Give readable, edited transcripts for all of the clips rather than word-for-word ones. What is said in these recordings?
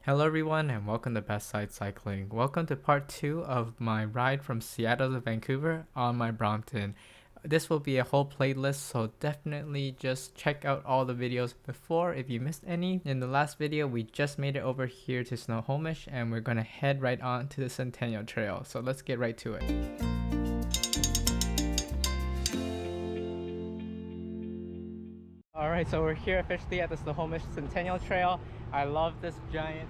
Hello everyone and welcome to Best Side Cycling. Welcome to part 2 of my ride from Seattle to Vancouver on my Brompton. This will be a whole playlist, so definitely just check out all the videos before if you missed any. In the last video, we just made it over here to Snohomish and we're gonna head right on to the Centennial Trail. So let's get right to it. Alright, so we're here officially at the Snohomish Centennial Trail. I love this giant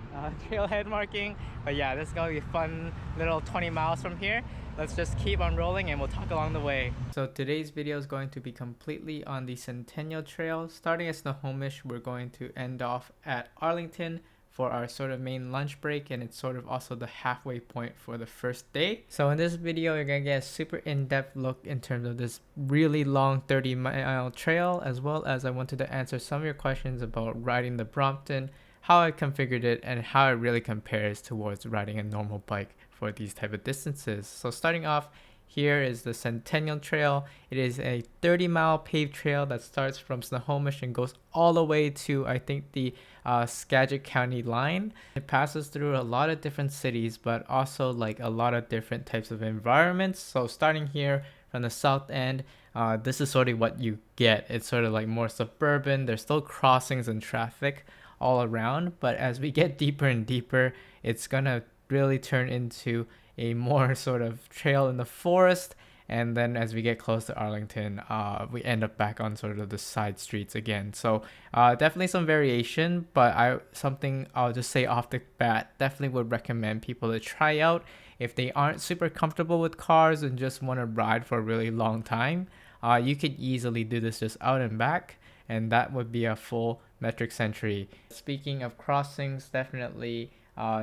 trailhead marking, but yeah, this is gonna be a fun little 20 miles from here. Let's just keep on rolling and we'll talk along the way. So today's video is going to be completely on the Centennial Trail. Starting at Snohomish, we're going to end off at Arlington for our sort of main lunch break, and it's sort of also the halfway point for the first day. So in this video, you're gonna get a super in-depth look in terms of this really long 30-mile trail, as well as I wanted to answer some of your questions about riding the Brompton, how I configured it, and how it really compares towards riding a normal bike for these type of distances. So starting off, here is the Centennial Trail. It is a 30-mile paved trail that starts from Snohomish and goes all the way to, I think, the Skagit County line. It passes through a lot of different cities, but also like a lot of different types of environments. So starting here from the south end, this is sort of what you get. It's sort of like more suburban. There's still crossings and traffic all around, but as we get deeper and deeper, it's gonna really turn into a more sort of trail in the forest. And then as we get close to Arlington, we end up back on sort of the side streets again. So definitely some variation, but something I'll just say off the bat, definitely would recommend people to try out if they aren't super comfortable with cars and just want to ride for a really long time. You could easily do this just out and back, and that would be a full metric century. Speaking of crossings, definitely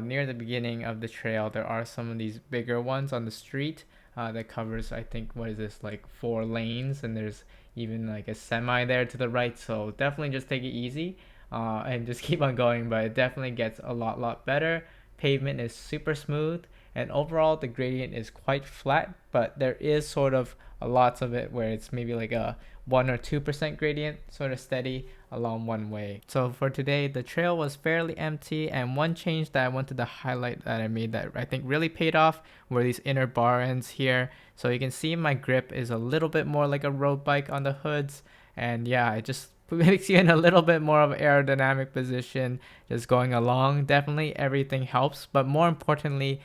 near the beginning of the trail, there are some of these bigger ones on the street that covers, I think, what is this, like 4 lanes, and there's even like a semi there to the right. So definitely just take it easy and just keep on going, but it definitely gets a lot better. Pavement is super smooth, and overall the gradient is quite flat, but there is sort of lots of it where it's maybe like a 1 or 2% gradient, sort of steady along one way. So for today, the trail was fairly empty, and one change that I wanted to highlight that I made that I think really paid off were these inner bar ends here. So you can see my grip is a little bit more like a road bike on the hoods, and yeah, it just makes you in a little bit more of an aerodynamic position just going along. Definitely everything helps, but more importantly,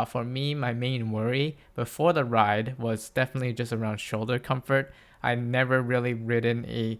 for me, my main worry before the ride was definitely just around shoulder comfort. I never really ridden a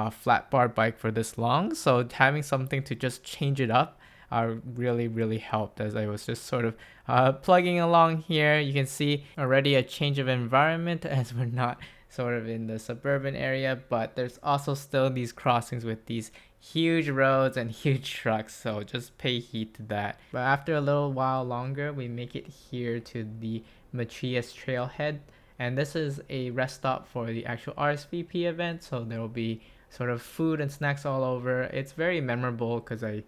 flat bar bike for this long, so having something to just change it up really helped as I was just sort of plugging along here. You can see already a change of environment as we're not sort of in the suburban area, but there's also still these crossings with these huge roads and huge trucks, so just pay heed to that. But after a little while longer, we make it here to the Machias trailhead, and this is a rest stop for the actual RSVP event, so there will be sort of food and snacks all over. It's very memorable because I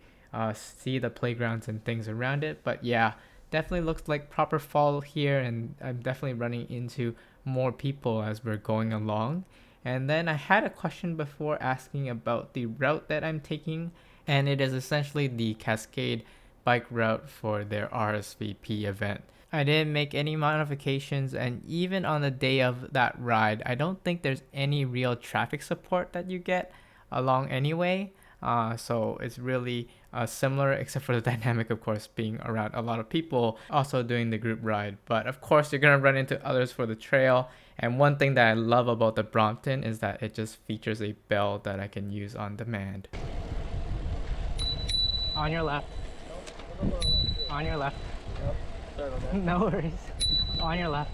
see the playgrounds and things around it. But yeah, definitely looks like proper fall here, and I'm definitely running into more people as we're going along. And then I had a question before asking about the route that I'm taking, and it is essentially the Cascade bike route for their RSVP event. I didn't make any modifications, and even on the day of that ride, I don't think there's any real traffic support that you get along anyway. So it's really similar, except for the dynamic, of course, being around a lot of people also doing the group ride. But of course, you're gonna run into others for the trail. And one thing that I love about the Brompton is that it just features a bell that I can use on demand. On your left. On your left. No worries. On your left.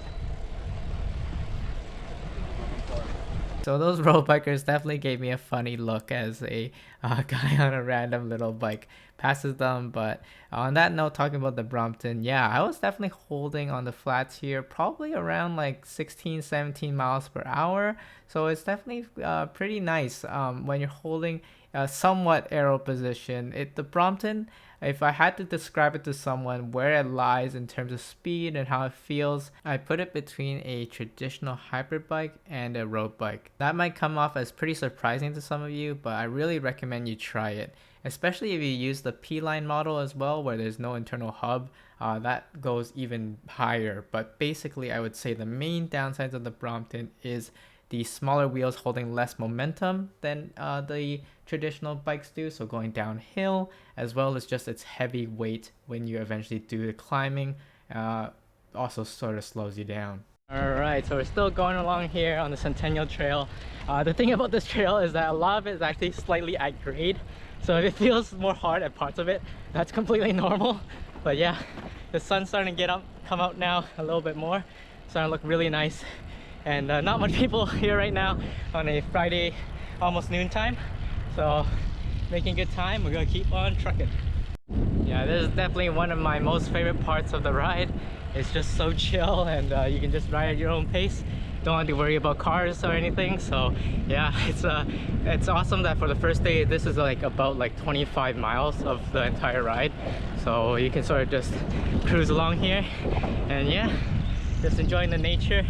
So those road bikers definitely gave me a funny look as a guy on a random little bike passes them. But on that note, talking about the Brompton, yeah, I was definitely holding on the flats here, probably around like 16, 17 miles per hour. So it's definitely pretty nice when you're holding a somewhat aero position. The Brompton, if I had to describe it to someone where it lies in terms of speed and how it feels, I put it between a traditional hybrid bike and a road bike. That might come off as pretty surprising to some of you, but I really recommend you try it. especially if you use the P-line model as well, where there's no internal hub. That goes even higher. But basically, I would say the main downsides of the Brompton is the smaller wheels holding less momentum than the traditional bikes do, so going downhill, as well as just its heavy weight when you eventually do the climbing, also sort of slows you down. Alright, so we're still going along here on the Centennial Trail. The thing about this trail is that a lot of it is actually slightly at grade, so it feels more hard at parts of it. That's completely normal. But yeah, the sun's starting to come out now a little bit more. Starting to look really nice. And not much people here right now on a Friday, almost noontime. So making good time, we're gonna keep on trucking. Yeah, this is definitely one of my most favorite parts of the ride. It's just so chill, and you can just ride at your own pace. Don't have to worry about cars or anything. So yeah, it's awesome that for the first day, this is like about like 25 miles of the entire ride. So you can sort of just cruise along here, and yeah, just enjoying the nature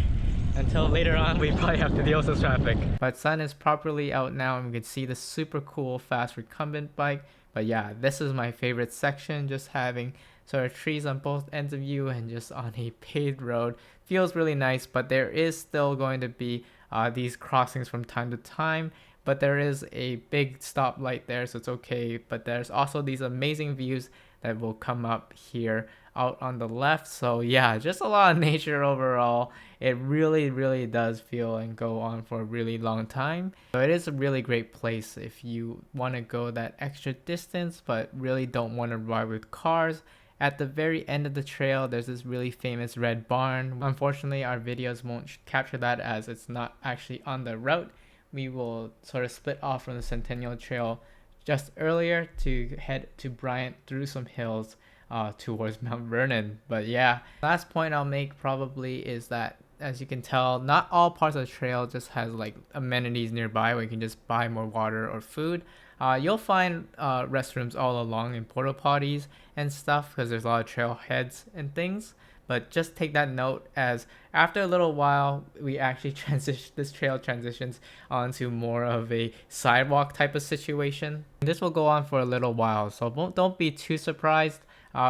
until later on we probably have to deal with some traffic. But sun is properly out now, and we can see the super cool fast recumbent bike. But yeah, this is my favorite section, just having sort of trees on both ends of you and just on a paved road. Feels really nice, but there is still going to be these crossings from time to time. But there is a big stoplight there, so it's okay. But there's also these amazing views that will come up here out on the left. So yeah, just a lot of nature overall. It really does feel and go on for a really long time. So it is a really great place if you want to go that extra distance but really don't want to ride with cars. At the very end of the trail, there's this really famous red barn. Unfortunately, our videos won't capture that as it's not actually on the route. We will sort of split off from the Centennial Trail just earlier to head to Bryant through some hills towards Mount Vernon. But yeah, last point I'll make probably is that, as you can tell, not all parts of the trail just has like amenities nearby where you can just buy more water or food. You'll find restrooms all along and porta potties and stuff because there's a lot of trailheads and things. But just take that note, as after a little while we actually this trail transitions onto more of a sidewalk type of situation. And this will go on for a little while, so don't be too surprised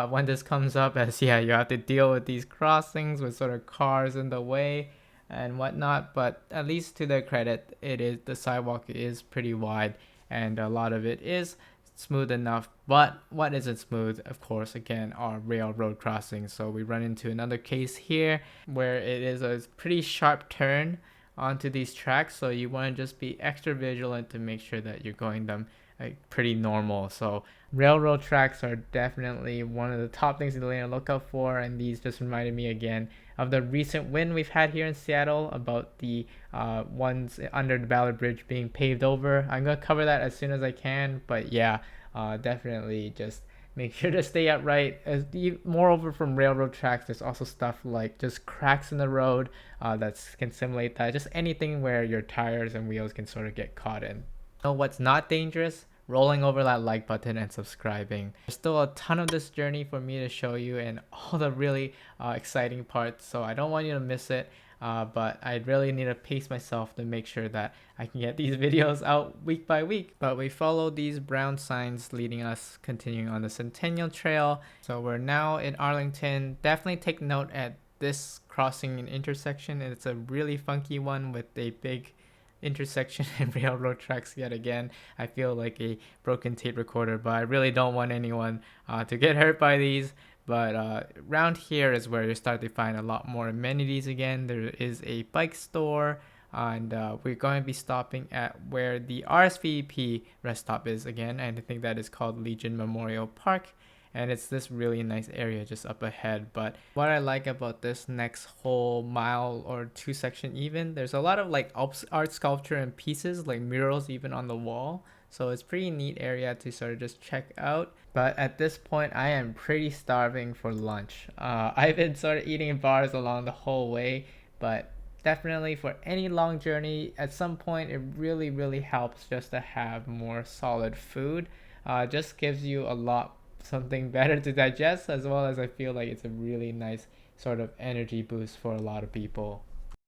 when this comes up, as yeah, you have to deal with these crossings with sort of cars in the way and whatnot. But at least to their credit, the sidewalk is pretty wide and a lot of it is smooth enough. But what isn't smooth, of course, again, are railroad crossings. So we run into another case here where it is a pretty sharp turn onto these tracks, so you want to just be extra vigilant to make sure that you're going them pretty normal. So railroad tracks are definitely one of the top things to look out for, and these just reminded me again of the recent win we've had here in Seattle about the ones under the Ballard Bridge being paved over. I'm going to cover that as soon as I can, but yeah, definitely just make sure to stay upright. Moreover, from railroad tracks, there's also stuff like just cracks in the road that can simulate that. Just anything where your tires and wheels can sort of get caught in. Know what's not dangerous? Rolling over that like button and subscribing. There's still a ton of this journey for me to show you and all the really exciting parts, so I don't want you to miss it. But I really need to pace myself to make sure that I can get these videos out week by week. But we follow these brown signs leading us continuing on the Centennial Trail. So we're now in Arlington. Definitely take note at this crossing and intersection. It's a really funky one with a big intersection and railroad tracks yet again. I feel like a broken tape recorder, but I really don't want anyone to get hurt by these. But around here is where you start to find a lot more amenities again. There is a bike store, and we're going to be stopping at where the RSVP rest stop is again, and I think that is called Legion Memorial Park. And it's this really nice area just up ahead. But what I like about this next whole mile or two section even, there's a lot of like art sculpture and pieces, like murals even on the wall. So it's pretty neat area to sort of just check out. But at this point, I am pretty starving for lunch. I've been sort of eating bars along the whole way, but definitely for any long journey, at some point it really helps just to have more solid food. Just gives you something better to digest, as well as I feel like it's a really nice sort of energy boost for a lot of people.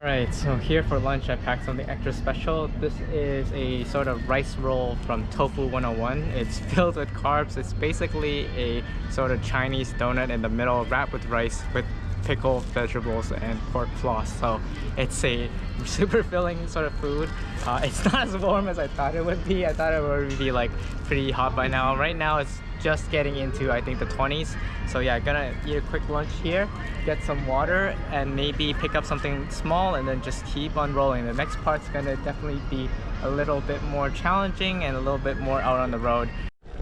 Alright, so here for lunch I packed something extra special. This is a sort of rice roll from Tofu 101. It's filled with carbs. It's basically a sort of Chinese donut in the middle wrapped with rice with pickled vegetables and pork floss. So it's a super filling sort of food. It's not as warm as I thought it would be. I thought it would be like pretty hot by now. Right now it's just getting into I think the 20s. So yeah, gonna eat a quick lunch here, get some water, and maybe pick up something small and then just keep on rolling. The next part's gonna definitely be a little bit more challenging and a little bit more out on the road.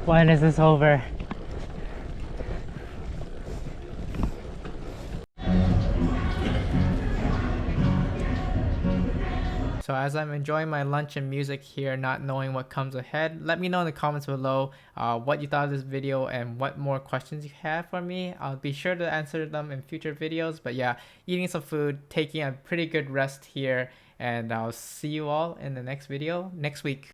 When is this over? So as I'm enjoying my lunch and music here, not knowing what comes ahead, let me know in the comments below what you thought of this video and what more questions you have for me. I'll be sure to answer them in future videos. But yeah, eating some food, taking a pretty good rest here, and I'll see you all in the next video next week.